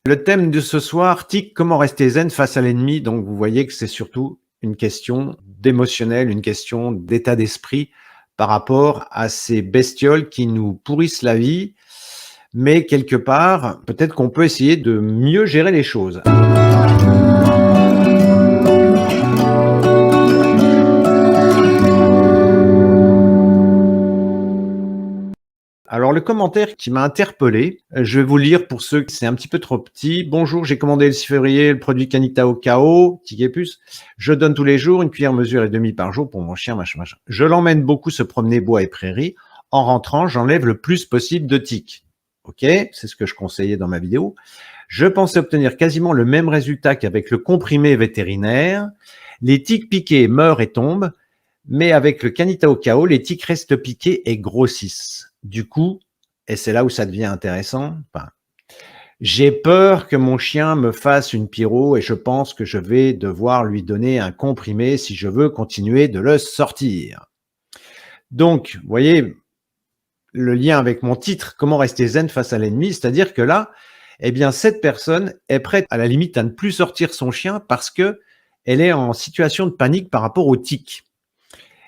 Le thème de ce soir, tic, comment rester zen face à l'ennemi. Donc, vous voyez que c'est surtout une question d'émotionnel, une question d'état d'esprit par rapport à ces bestioles qui nous pourrissent la vie. Mais quelque part, peut-être qu'on peut essayer de mieux gérer les choses. Alors, le commentaire qui m'a interpellé, je vais vous le lire pour ceux qui c'est un petit peu trop petit. Bonjour, j'ai commandé le 6 février le produit Canita au KO, ticket puce. Je donne tous les jours une cuillère mesure et demie par jour pour mon chien, machin, machin. Je l'emmène beaucoup se promener bois et prairies. En rentrant, j'enlève le plus possible de tiques. Ok, c'est ce que je conseillais dans ma vidéo. Je pensais obtenir quasiment le même résultat qu'avec le comprimé vétérinaire. Les tiques piquées meurent et tombent. Mais avec le Canita au KO, les tiques restent piquées et grossissent. Du coup, et c'est là où ça devient intéressant, j'ai peur que mon chien me fasse une pyro et je pense que je vais devoir lui donner un comprimé si je veux continuer de le sortir. Donc, vous voyez le lien avec mon titre, comment rester zen face à l'ennemi, c'est-à-dire que là, eh bien, cette personne est prête à la limite à ne plus sortir son chien parce que elle est en situation de panique par rapport aux tiques.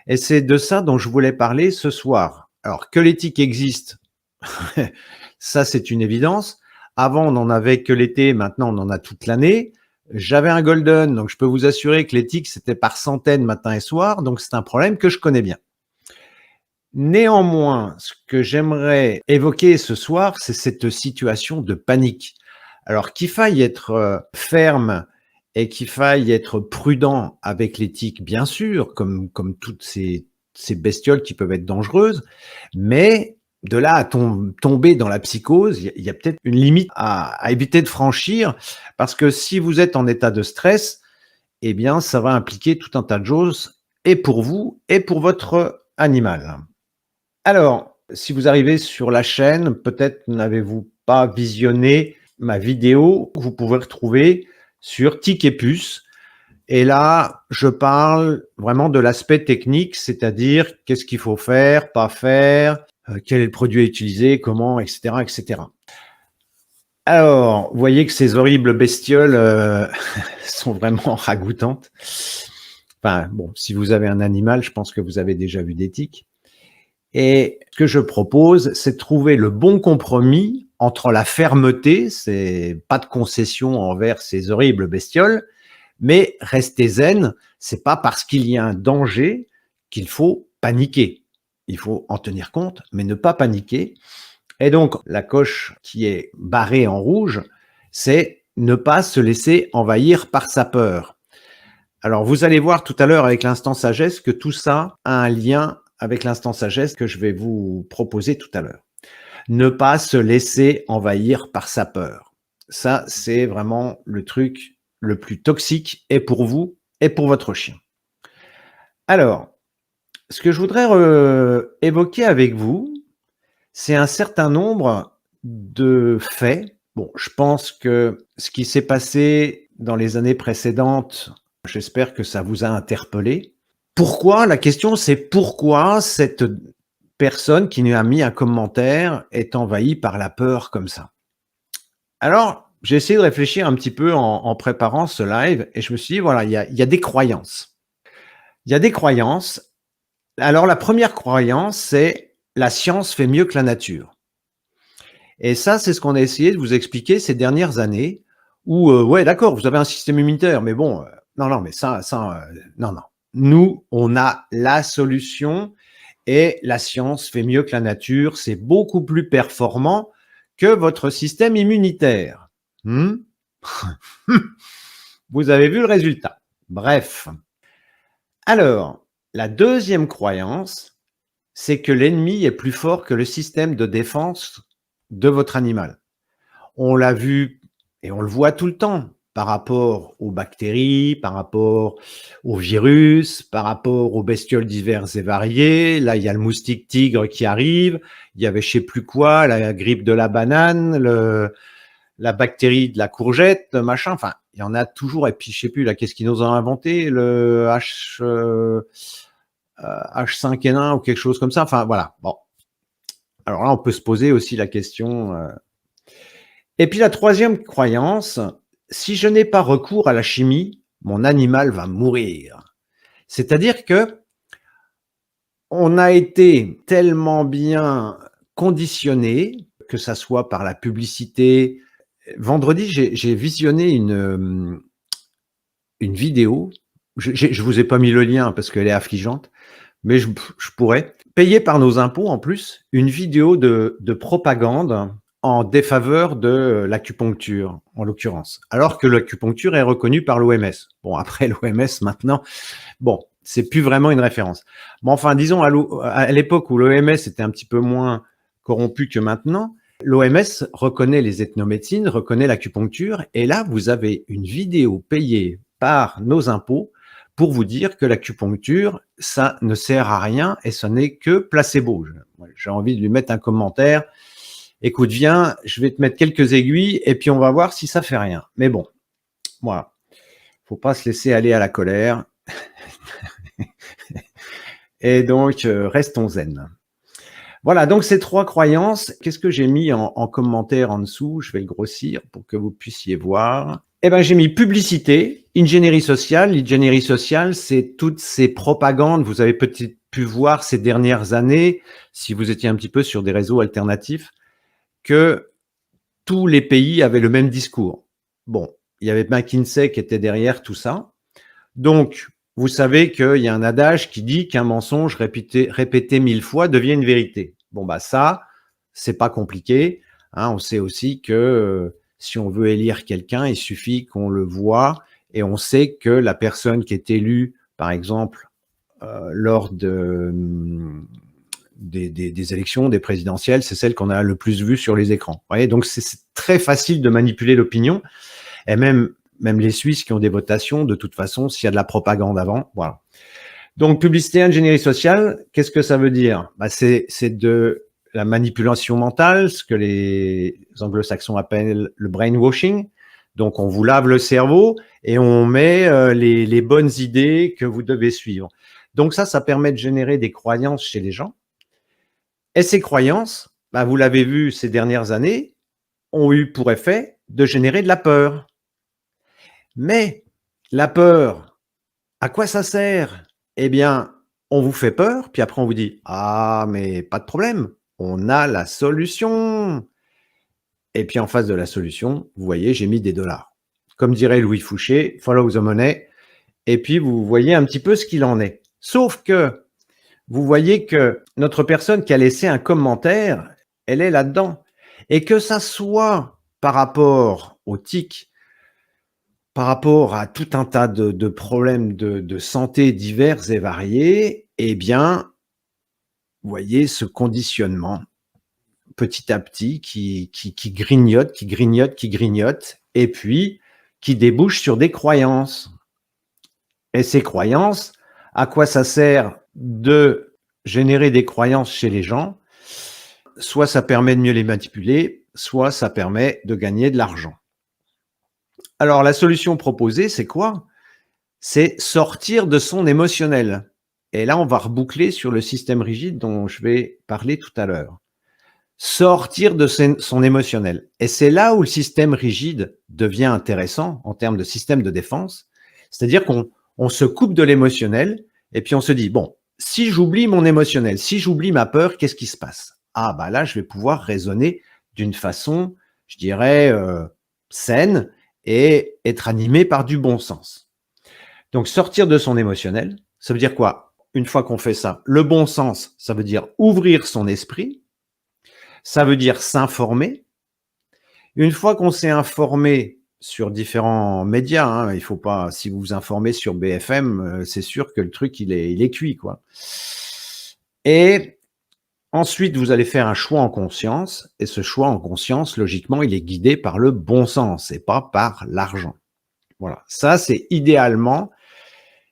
Et c'est de ça dont je voulais parler ce soir. Alors, que l'éthique existe, ça c'est une évidence. Avant, on n'en avait que l'été, maintenant on en a toute l'année. J'avais un golden, donc je peux vous assurer que l'éthique c'était par centaines matin et soir, donc c'est un problème que je connais bien. Néanmoins, ce que j'aimerais évoquer ce soir, c'est cette situation de panique. Alors qu'il faille être ferme et qu'il faille être prudent avec l'éthique, bien sûr, comme toutes ces bestioles qui peuvent être dangereuses, mais de là à tomber dans la psychose, il y a peut-être une limite à éviter de franchir, parce que si vous êtes en état de stress, eh bien, ça va impliquer tout un tas de choses, et pour vous, et pour votre animal. Alors, si vous arrivez sur la chaîne, peut-être n'avez-vous pas visionné ma vidéo que vous pouvez retrouver sur Tic et Puce. Et là, je parle vraiment de l'aspect technique, c'est-à-dire qu'est-ce qu'il faut faire, pas faire, quel est le produit à utiliser, comment, etc., etc. Alors, vous voyez que ces horribles bestioles sont vraiment ragoûtantes. Enfin, bon, si vous avez un animal, je pense que vous avez déjà vu des tiques. Et ce que je propose, c'est de trouver le bon compromis entre la fermeté, c'est pas de concession envers ces horribles bestioles, mais rester zen, c'est pas parce qu'il y a un danger qu'il faut paniquer. Il faut en tenir compte, mais ne pas paniquer. Et donc, la coche qui est barrée en rouge, c'est ne pas se laisser envahir par sa peur. Alors, vous allez voir tout à l'heure avec l'instant sagesse que tout ça a un lien avec l'instant sagesse que je vais vous proposer tout à l'heure. Ne pas se laisser envahir par sa peur. Ça, c'est vraiment le truc le plus toxique et pour vous et pour votre chien. Alors, ce que je voudrais évoquer avec vous, c'est un certain nombre de faits. Bon, je pense que ce qui s'est passé dans les années précédentes, j'espère que ça vous a interpellé. Pourquoi? La question, c'est pourquoi cette personne qui nous a mis un commentaire est envahie par la peur comme ça? Alors, j'ai essayé de réfléchir un petit peu en préparant ce live et je me suis dit, voilà, il y a des croyances. Il y a des croyances. Alors, la première croyance, c'est la science fait mieux que la nature. Et ça, c'est ce qu'on a essayé de vous expliquer ces dernières années où, ouais, d'accord, vous avez un système immunitaire, mais bon, non, mais non. Nous, on a la solution et la science fait mieux que la nature. C'est beaucoup plus performant que votre système immunitaire. Vous avez vu le résultat. Bref. Alors, la deuxième croyance, c'est que l'ennemi est plus fort que le système de défense de votre animal. On l'a vu et on le voit tout le temps par rapport aux bactéries, par rapport aux virus, par rapport aux bestioles diverses et variées. Là, il y a le moustique tigre qui arrive. Il y avait je sais plus quoi, la grippe de la banane, la bactérie de la courgette, machin. Enfin, il y en a toujours. Et puis, je sais plus, là, qu'est-ce qu'ils nous ont inventé? Le H5N1 ou quelque chose comme ça. Enfin, voilà. Bon. Alors là, on peut se poser aussi la question Et puis la troisième croyance, si je n'ai pas recours à la chimie, mon animal va mourir. C'est-à-dire que on a été tellement bien conditionné, que ça soit par la publicité. Vendredi, j'ai visionné une vidéo. Je vous ai pas mis le lien parce qu'elle est affligeante, mais je pourrais. Payer par nos impôts en plus, une vidéo de propagande en défaveur de l'acupuncture, en l'occurrence. Alors que l'acupuncture est reconnue par l'OMS. Bon, après l'OMS maintenant, bon, c'est plus vraiment une référence. Mais enfin, disons à l'époque où l'OMS était un petit peu moins corrompu que maintenant, l'OMS reconnaît les ethnomédecines, reconnaît l'acupuncture, et là, vous avez une vidéo payée par nos impôts pour vous dire que l'acupuncture, ça ne sert à rien et ce n'est que placebo. J'ai envie de lui mettre un commentaire. Écoute, viens, je vais te mettre quelques aiguilles et puis on va voir si ça fait rien. Mais bon, voilà. Faut pas se laisser aller à la colère. Et donc, restons zen. Voilà, donc ces trois croyances, qu'est-ce que j'ai mis en commentaire en dessous? Je vais le grossir pour que vous puissiez voir. Eh ben, j'ai mis publicité, ingénierie sociale. L'ingénierie sociale, c'est toutes ces propagandes. Vous avez peut-être pu voir ces dernières années, si vous étiez un petit peu sur des réseaux alternatifs, que tous les pays avaient le même discours. Bon, il y avait McKinsey qui était derrière tout ça. Donc, vous savez qu'il y a un adage qui dit qu'un mensonge répété 1000 fois devient une vérité. Bon, bah ça, c'est pas compliqué. Hein, on sait aussi que si on veut élire quelqu'un, il suffit qu'on le voit et on sait que la personne qui est élue, par exemple, lors des élections, des présidentielles, c'est celle qu'on a le plus vue sur les écrans. Vous voyez, donc c'est très facile de manipuler l'opinion. Et même les Suisses qui ont des votations, de toute façon, s'il y a de la propagande avant, voilà. Donc, publicité, ingénierie sociale, qu'est-ce que ça veut dire? Bah, c'est de la manipulation mentale, ce que les anglo-saxons appellent le brainwashing. Donc, on vous lave le cerveau et on met les bonnes idées que vous devez suivre. Donc ça permet de générer des croyances chez les gens. Et ces croyances, bah, vous l'avez vu ces dernières années, ont eu pour effet de générer de la peur. Mais la peur, à quoi ça sert? Eh bien, on vous fait peur, puis après on vous dit: «Ah mais pas de problème, on a la solution» et puis en face de la solution, vous voyez, j'ai mis des dollars. Comme dirait Louis Fouché: «Follow the money» et puis vous voyez un petit peu ce qu'il en est. Sauf que, vous voyez que notre personne qui a laissé un commentaire, elle est là-dedans et que ça soit par rapport aux tics, par rapport à tout un tas de problèmes de santé divers et variés, eh bien, vous voyez ce conditionnement petit à petit qui grignote, qui grignote, qui grignote et puis qui débouche sur des croyances. Et ces croyances, à quoi ça sert de générer des croyances chez les gens? Soit ça permet de mieux les manipuler, soit ça permet de gagner de l'argent. Alors la solution proposée, c'est quoi? C'est sortir de son émotionnel. Et là, on va reboucler sur le système rigide dont je vais parler tout à l'heure. Sortir de son émotionnel. Et c'est là où le système rigide devient intéressant en termes de système de défense. C'est-à-dire qu'on se coupe de l'émotionnel et puis on se dit, bon, si j'oublie mon émotionnel, si j'oublie ma peur, qu'est-ce qui se passe? Ah, bah là, je vais pouvoir raisonner d'une façon, je dirais, saine et être animé par du bon sens. Donc, sortir de son émotionnel, ça veut dire quoi? Une fois qu'on fait ça, le bon sens, ça veut dire ouvrir son esprit, ça veut dire s'informer. Une fois qu'on s'est informé sur différents médias, hein, il faut pas, si vous vous informez sur BFM, c'est sûr que le truc, il est cuit, quoi. Et ensuite, vous allez faire un choix en conscience, et ce choix en conscience, logiquement, il est guidé par le bon sens et pas par l'argent. Voilà. Ça, c'est idéalement,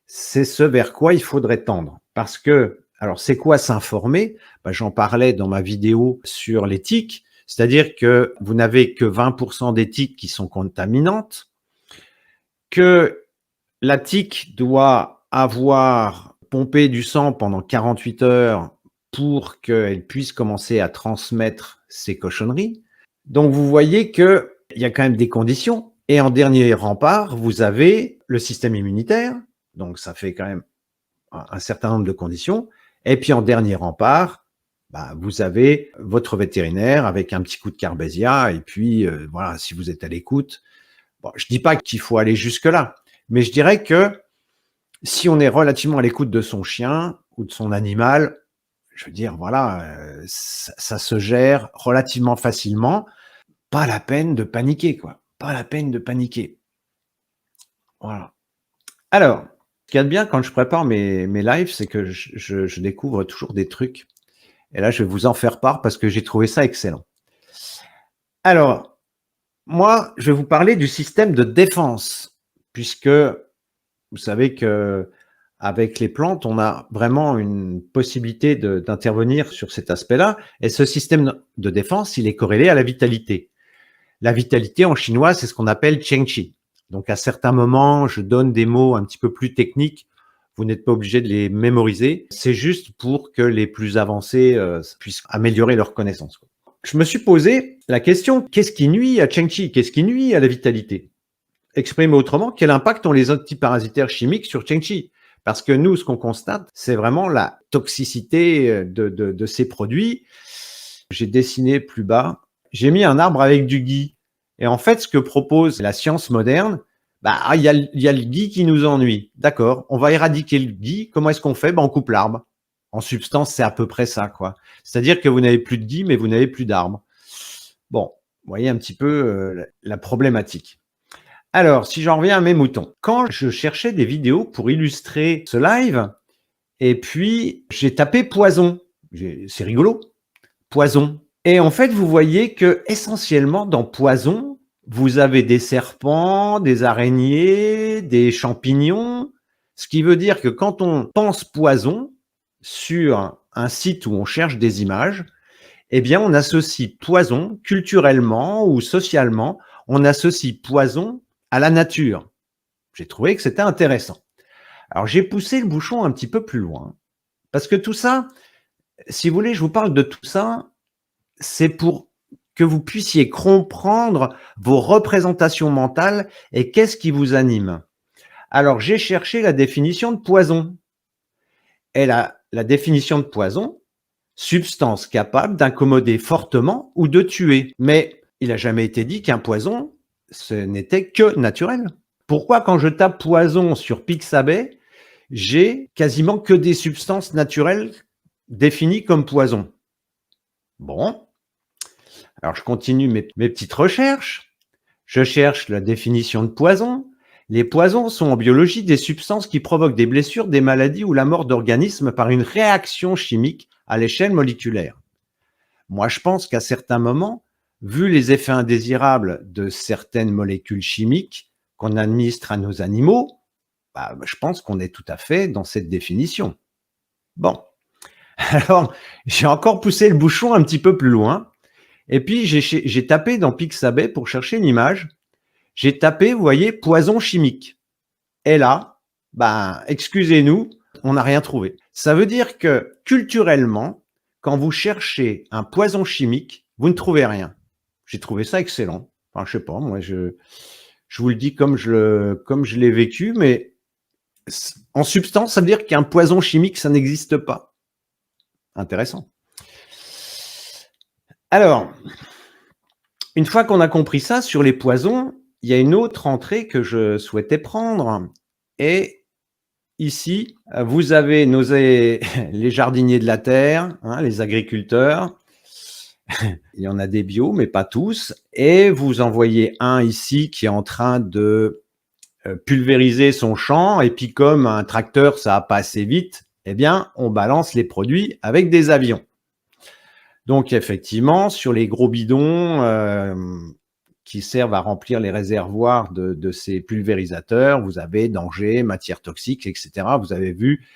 c'est ce vers quoi il faudrait tendre. Parce que, alors, c'est quoi s'informer? Ben, j'en parlais dans ma vidéo sur l'éthique, c'est-à-dire que vous n'avez que 20% d'éthiques qui sont contaminantes, que la tique doit avoir pompé du sang pendant 48 heures pour qu'elle puisse commencer à transmettre ces cochonneries. Donc, vous voyez que il y a quand même des conditions. Et en dernier rempart, vous avez le système immunitaire, donc ça fait quand même un certain nombre de conditions. Et puis en dernier rempart, bah, vous avez votre vétérinaire avec un petit coup de Carbésia. Et puis voilà, si vous êtes à l'écoute, bon, je dis pas qu'il faut aller jusque-là, mais je dirais que si on est relativement à l'écoute de son chien ou de son animal, je veux dire, voilà, ça se gère relativement facilement. Pas la peine de paniquer, quoi. Pas la peine de paniquer. Voilà. Alors, ce qu'il y a de bien quand je prépare mes lives, c'est que je découvre toujours des trucs. Et là, je vais vous en faire part parce que j'ai trouvé ça excellent. Alors, moi, je vais vous parler du système de défense, puisque vous savez que avec les plantes, on a vraiment une possibilité d'intervenir sur cet aspect-là. Et ce système de défense, il est corrélé à la vitalité. La vitalité en chinois, c'est ce qu'on appelle Chengqi. Donc, à certains moments, je donne des mots un petit peu plus techniques. Vous n'êtes pas obligé de les mémoriser. C'est juste pour que les plus avancés puissent améliorer leurs connaissances. Je me suis posé la question, qu'est-ce qui nuit à Chengqi? Qu'est-ce qui nuit à la vitalité? Exprimé autrement, quel impact ont les antiparasitaires chimiques sur Chengqi? Parce que nous, ce qu'on constate, c'est vraiment la toxicité de ces produits. J'ai dessiné plus bas, j'ai mis un arbre avec du gui. Et en fait, ce que propose la science moderne, bah, il y a le gui qui nous ennuie. D'accord, on va éradiquer le gui. Comment est-ce qu'on fait? On coupe l'arbre. En substance, c'est à peu près ça, quoi. C'est-à-dire que vous n'avez plus de gui, mais vous n'avez plus d'arbre. Bon, vous voyez un petit peu la problématique. Alors, si j'en reviens à mes moutons, quand je cherchais des vidéos pour illustrer ce live, et puis j'ai tapé poison. C'est rigolo, poison. Et en fait, vous voyez que essentiellement dans poison, vous avez des serpents, des araignées, des champignons. Ce qui veut dire que quand on pense poison sur un site où on cherche des images, eh bien, on associe poison culturellement ou socialement, on associe poison à la nature. J'ai trouvé que c'était intéressant. Alors, j'ai poussé le bouchon un petit peu plus loin. Parce que tout ça, si vous voulez, je vous parle de tout ça, c'est pour que vous puissiez comprendre vos représentations mentales et qu'est-ce qui vous anime. Alors, j'ai cherché la définition de poison. Et la définition de poison, substance capable d'incommoder fortement ou de tuer. Mais il n'a jamais été dit qu'un poison, ce n'était que naturel. Pourquoi quand je tape poison sur Pixabay, j'ai quasiment que des substances naturelles définies comme poison? Bon, alors je continue mes petites recherches. Je cherche la définition de poison. Les poisons sont en biologie des substances qui provoquent des blessures, des maladies ou la mort d'organismes par une réaction chimique à l'échelle moléculaire. Moi, je pense qu'à certains moments, vu les effets indésirables de certaines molécules chimiques qu'on administre à nos animaux, bah, je pense qu'on est tout à fait dans cette définition. Bon, alors j'ai encore poussé le bouchon un petit peu plus loin, et puis j'ai tapé dans Pixabay pour chercher une image. J'ai tapé, vous voyez, poison chimique. Et là, bah, excusez-nous, on n'a rien trouvé. Ça veut dire que culturellement, quand vous cherchez un poison chimique, vous ne trouvez rien. J'ai trouvé ça excellent. Enfin, je sais pas, moi, je vous le dis comme je l'ai vécu, mais en substance, ça veut dire qu'un poison chimique, ça n'existe pas. Intéressant. Alors, une fois qu'on a compris ça sur les poisons, il y a une autre entrée que je souhaitais prendre. Et ici, vous avez les jardiniers de la terre, hein, les agriculteurs. Il y en a des bio, mais pas tous. Et vous en voyez un ici qui est en train de pulvériser son champ. Et puis comme un tracteur, ça va pas assez vite, eh bien, on balance les produits avec des avions. Donc effectivement, sur les gros bidons qui servent à remplir les réservoirs de ces pulvérisateurs, vous avez danger, matières toxiques, etc. Vous avez vu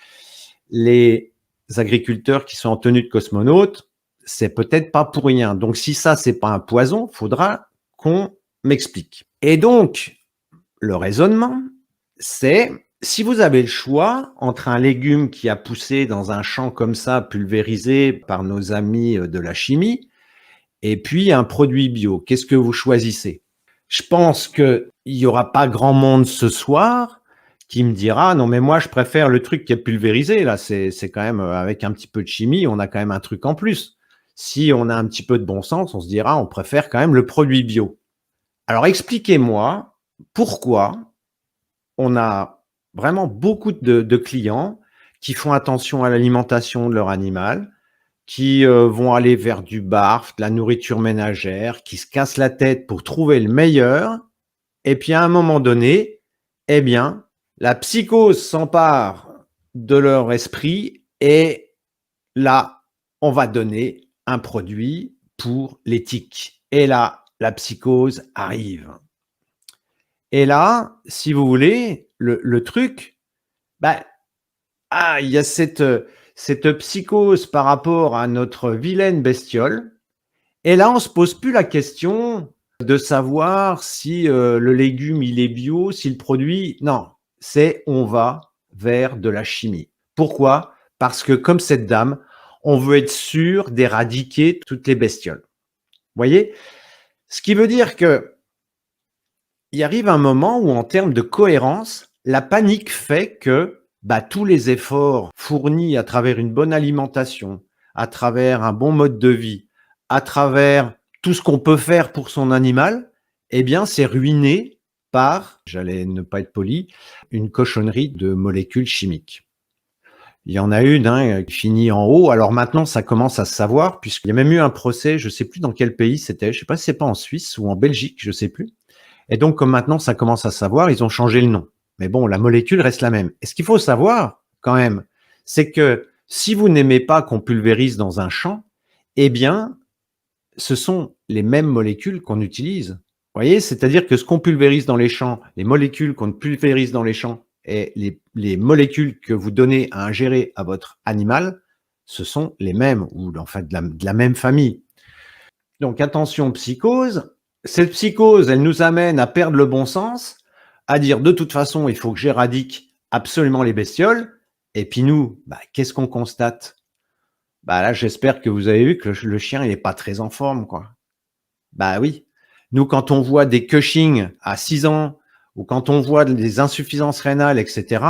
les agriculteurs qui sont en tenue de cosmonaute, c'est peut-être pas pour rien. Donc si ça, c'est pas un poison, faudra qu'on m'explique. Et donc, le raisonnement, c'est si vous avez le choix entre un légume qui a poussé dans un champ comme ça, pulvérisé par nos amis de la chimie, et puis un produit bio, qu'est-ce que vous choisissez? Je pense qu'il y aura pas grand monde ce soir qui me dira: «Non mais moi je préfère le truc qui est pulvérisé là, c'est quand même, avec un petit peu de chimie, on a quand même un truc en plus». Si on a un petit peu de bon sens, on se dira: «On préfère quand même le produit bio». Alors expliquez-moi pourquoi on a vraiment beaucoup de clients qui font attention à l'alimentation de leur animal, qui, vont aller vers du barf, de la nourriture ménagère, qui se cassent la tête pour trouver le meilleur et puis à un moment donné, eh bien, la psychose s'empare de leur esprit et là, on va donner un produit pour l'éthique et là, la psychose arrive et là, si vous voulez, le truc, bah, il y a cette psychose par rapport à notre vilaine bestiole et là, on se pose plus la question de savoir si, le légume, il est bio, si le produit non, c'est on va vers de la chimie. Pourquoi? Parce que comme cette dame, on veut être sûr d'éradiquer toutes les bestioles. Vous voyez? Ce qui veut dire qu'il arrive un moment où en termes de cohérence, la panique fait que, bah, tous les efforts fournis à travers une bonne alimentation, à travers un bon mode de vie, à travers tout ce qu'on peut faire pour son animal, eh bien, c'est ruiné par, j'allais ne pas être poli, une cochonnerie de molécules chimiques. Il y en a une, hein, qui finit en haut. Alors maintenant, ça commence à se savoir puisqu'il y a même eu un procès, je sais plus dans quel pays c'était, je sais pas si c'est pas en Suisse ou en Belgique, je sais plus. Et donc, comme maintenant ça commence à se savoir, ils ont changé le nom. Mais bon, la molécule reste la même. Et ce qu'il faut savoir, quand même, c'est que si vous n'aimez pas qu'on pulvérise dans un champ, eh bien, ce sont les mêmes molécules qu'on utilise. Vous voyez? C'est-à-dire que ce qu'on pulvérise dans les champs, les molécules qu'on pulvérise dans les champs et les molécules que vous donnez à ingérer à votre animal, ce sont les mêmes ou en fait de la même famille. Donc attention, psychose. Cette psychose, elle nous amène à perdre le bon sens, à dire de toute façon, il faut que j'éradique absolument les bestioles. Et puis nous, bah, qu'est-ce qu'on constate? Bah là, j'espère que vous avez vu que le chien, il est pas très en forme, quoi. Bah oui. Nous, quand on voit des Cushing à 6 ans ou quand on voit des insuffisances rénales, etc.,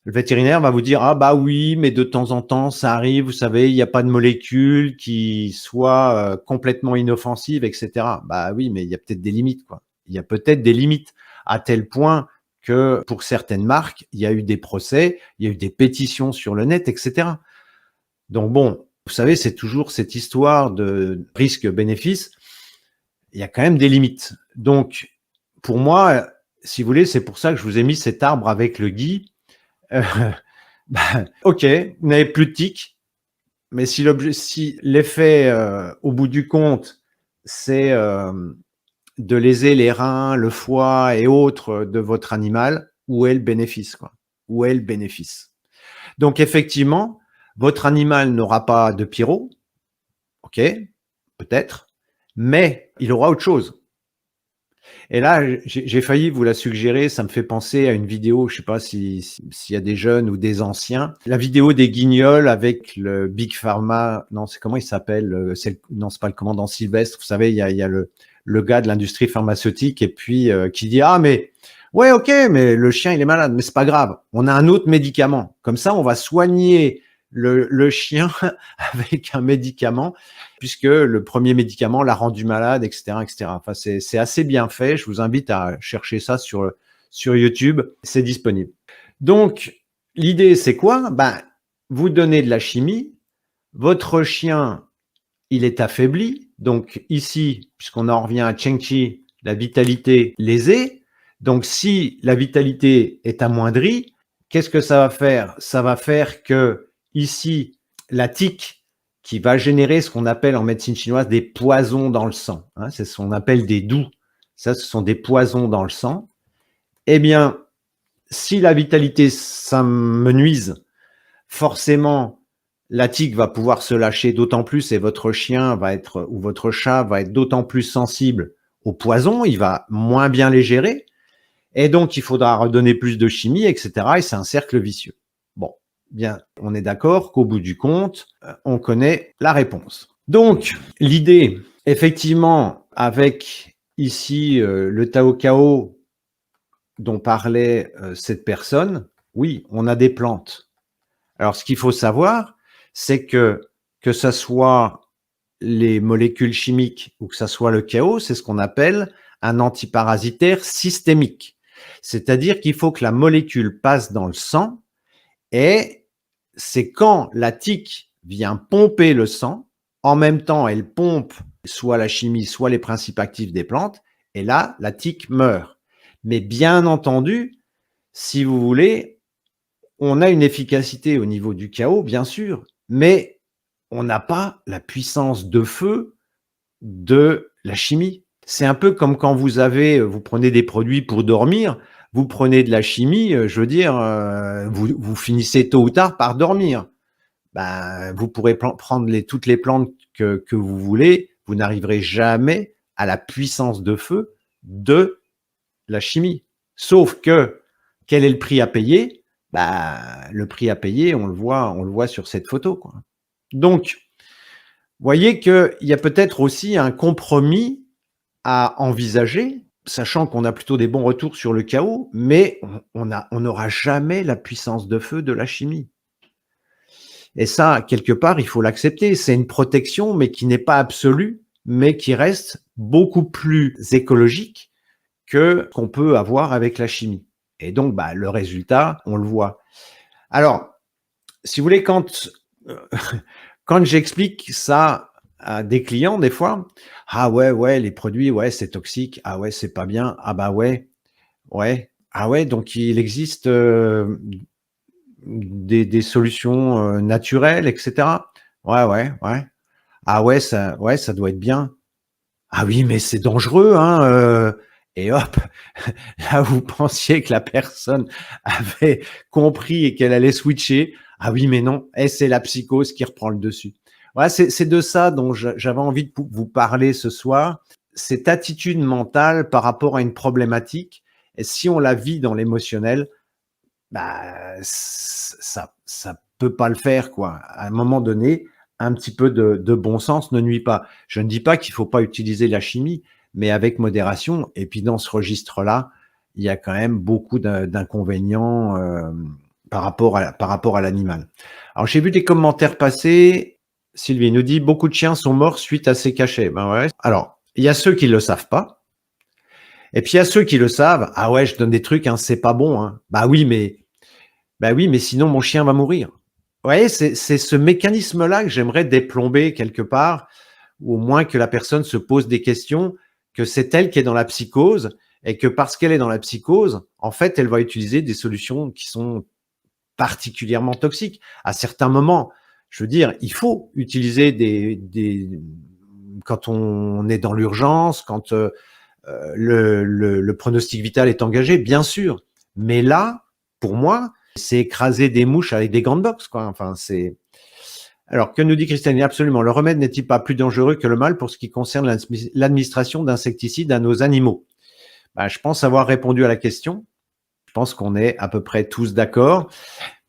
le vétérinaire va vous dire: «Ah bah oui, mais de temps en temps, ça arrive, vous savez, il y a pas de molécule qui soit, complètement inoffensive» et cetera. Bah oui, mais il y a peut-être des limites, quoi. Il y a peut-être des limites à tel point que pour certaines marques, il y a eu des procès, il y a eu des pétitions sur le net et cetera. Donc bon, vous savez, c'est toujours cette histoire de risque-bénéfice. Il y a quand même des limites. Donc pour moi, si vous voulez, c'est pour ça que je vous ai mis cet arbre avec le gui. Heu Bah, OK, vous n'avez plus de tiques, mais si l'effet, au bout du compte, c'est, de léser les reins, le foie et autres de votre animal, où est le bénéfice, quoi? Où est le bénéfice? Donc effectivement, votre animal n'aura pas de pyro, OK, peut-être, mais il aura autre chose. Et là, j'ai failli vous la suggérer, ça me fait penser à une vidéo, je sais pas s'il y a des jeunes ou des anciens. La vidéo des Guignols avec le Big Pharma, non, c'est comment il s'appelle? Non, c'est pas le commandant Sylvestre. Vous savez, il y a le gars de l'industrie pharmaceutique et puis qui dit: «Ah mais ouais, OK, mais le chien il est malade, mais c'est pas grave. On a un autre médicament. Comme ça, on va soigner le chien avec un médicament puisque le premier médicament l'a rendu malade, et cetera, et cetera. Enfin, c'est assez bien fait. Je vous invite à chercher ça sur YouTube. C'est disponible. Donc, l'idée, c'est quoi? Ben, vous donnez de la chimie. Votre chien, il est affaibli. Donc, ici, puisqu'on en revient à Cheng Chi, la vitalité lésée. Donc, si la vitalité est amoindrie, qu'est-ce que ça va faire? Ça va faire que, ici, la tique qui va générer ce qu'on appelle en médecine chinoise des poisons dans le sang. Hein, c'est ce qu'on appelle des DOU. Ça, ce sont des poisons dans le sang. Eh bien, si la vitalité s'amenuise, forcément, la tique va pouvoir se lâcher d'autant plus et votre chien va être, ou votre chat va être d'autant plus sensible aux poisons, il va moins bien les gérer. Et donc, il faudra redonner plus de chimie, etc. Et c'est un cercle vicieux. Bon, bien, on est d'accord qu'au bout du compte, on connaît la réponse. Donc, l'idée, effectivement, avec ici, le Tao Cao dont parlait cette personne, oui, on a des plantes. Alors, ce qu'il faut savoir, c'est que ça soit les molécules chimiques ou que ça soit le Cao, c'est ce qu'on appelle un antiparasitaire systémique. C'est-à-dire qu'il faut que la molécule passe dans le sang et c'est quand la tique vient pomper le sang, en même temps, elle pompe soit la chimie, soit les principes actifs des plantes, et là, la tique meurt. Mais bien entendu, si vous voulez, on a une efficacité au niveau du Cao, bien sûr, mais on n'a pas la puissance de feu de la chimie. C'est un peu comme quand vous prenez des produits pour dormir, vous prenez de la chimie, je veux dire, vous finissez tôt ou tard par dormir. Ben, vous pourrez prendre toutes les plantes que vous voulez, vous n'arriverez jamais à la puissance de feu de la chimie. Sauf que, quel est le prix à payer? Ben, le prix à payer, on le voit sur cette photo, quoi. Donc, vous voyez qu'il y a peut-être aussi un compromis à envisager, sachant qu'on a plutôt des bons retours sur le Cao, mais on n'aura jamais la puissance de feu de la chimie. Et ça, quelque part, il faut l'accepter. C'est une protection, mais qui n'est pas absolue, mais qui reste beaucoup plus écologique que qu'on peut avoir avec la chimie. Et donc, bah, le résultat, on le voit. Alors, si vous voulez, quand j'explique ça à des clients, des fois, ah ouais, les produits, ouais, c'est toxique, ah ouais, c'est pas bien, ah bah ouais, ah ouais, donc il existe des solutions naturelles, etc. Ouais. Ah ouais, ça doit être bien. Ah oui, mais c'est dangereux, hein. Et hop, là vous pensiez que la personne avait compris et qu'elle allait switcher. Ah oui, mais non, et c'est la psychose qui reprend le dessus. Voilà, c'est de ça dont j'avais envie de vous parler ce soir. Cette attitude mentale par rapport à une problématique, et si on la vit dans l'émotionnel, bah, ça peut pas le faire, quoi. À un moment donné, un petit peu de bon sens ne nuit pas. Je ne dis pas qu'il faut pas utiliser la chimie, mais avec modération. Et puis dans ce registre-là, il y a quand même beaucoup d'inconvénients par rapport à l'animal. Alors j'ai vu des commentaires passer. Sylvie nous dit beaucoup de chiens sont morts suite à ces cachets. Ben ouais. Alors il y a ceux qui le savent pas. Et puis il y a ceux qui le savent. Ah ouais, je donne des trucs, hein, c'est pas bon. Hein. Bah oui, mais sinon mon chien va mourir. Vous voyez, c'est ce mécanisme-là que j'aimerais déplomber quelque part, ou au moins que la personne se pose des questions, que c'est elle qui est dans la psychose, et que parce qu'elle est dans la psychose, en fait, elle va utiliser des solutions qui sont particulièrement toxiques. À certains moments, je veux dire, il faut utiliser quand on est dans l'urgence, quand le pronostic vital est engagé, bien sûr. Mais là, pour moi, c'est écraser des mouches avec des gants de boxe, quoi. Enfin, c'est. Alors, que nous dit Christiane? Absolument. Le remède n'est-il pas plus dangereux que le mal pour ce qui concerne l'administration d'insecticides à nos animaux? Ben, je pense avoir répondu à la question. Je pense qu'on est à peu près tous d'accord.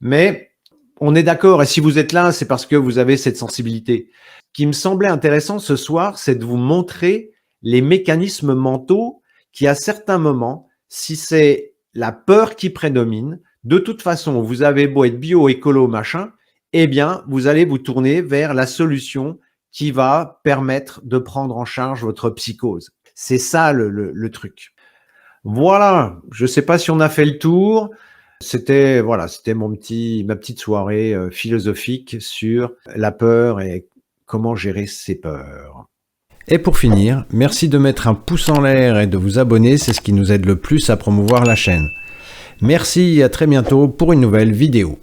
Mais on est d'accord. Et si vous êtes là, c'est parce que vous avez cette sensibilité. Ce qui me semblait intéressant ce soir, c'est de vous montrer les mécanismes mentaux qui, à certains moments, si c'est la peur qui prédomine, de toute façon, vous avez beau être bio, écolo, machin, eh bien, vous allez vous tourner vers la solution qui va permettre de prendre en charge votre psychose. C'est ça le truc. Voilà, je ne sais pas si on a fait le tour. C'était ma petite soirée philosophique sur la peur et comment gérer ses peurs. Et pour finir, merci de mettre un pouce en l'air et de vous abonner, c'est ce qui nous aide le plus à promouvoir la chaîne. Merci et à très bientôt pour une nouvelle vidéo.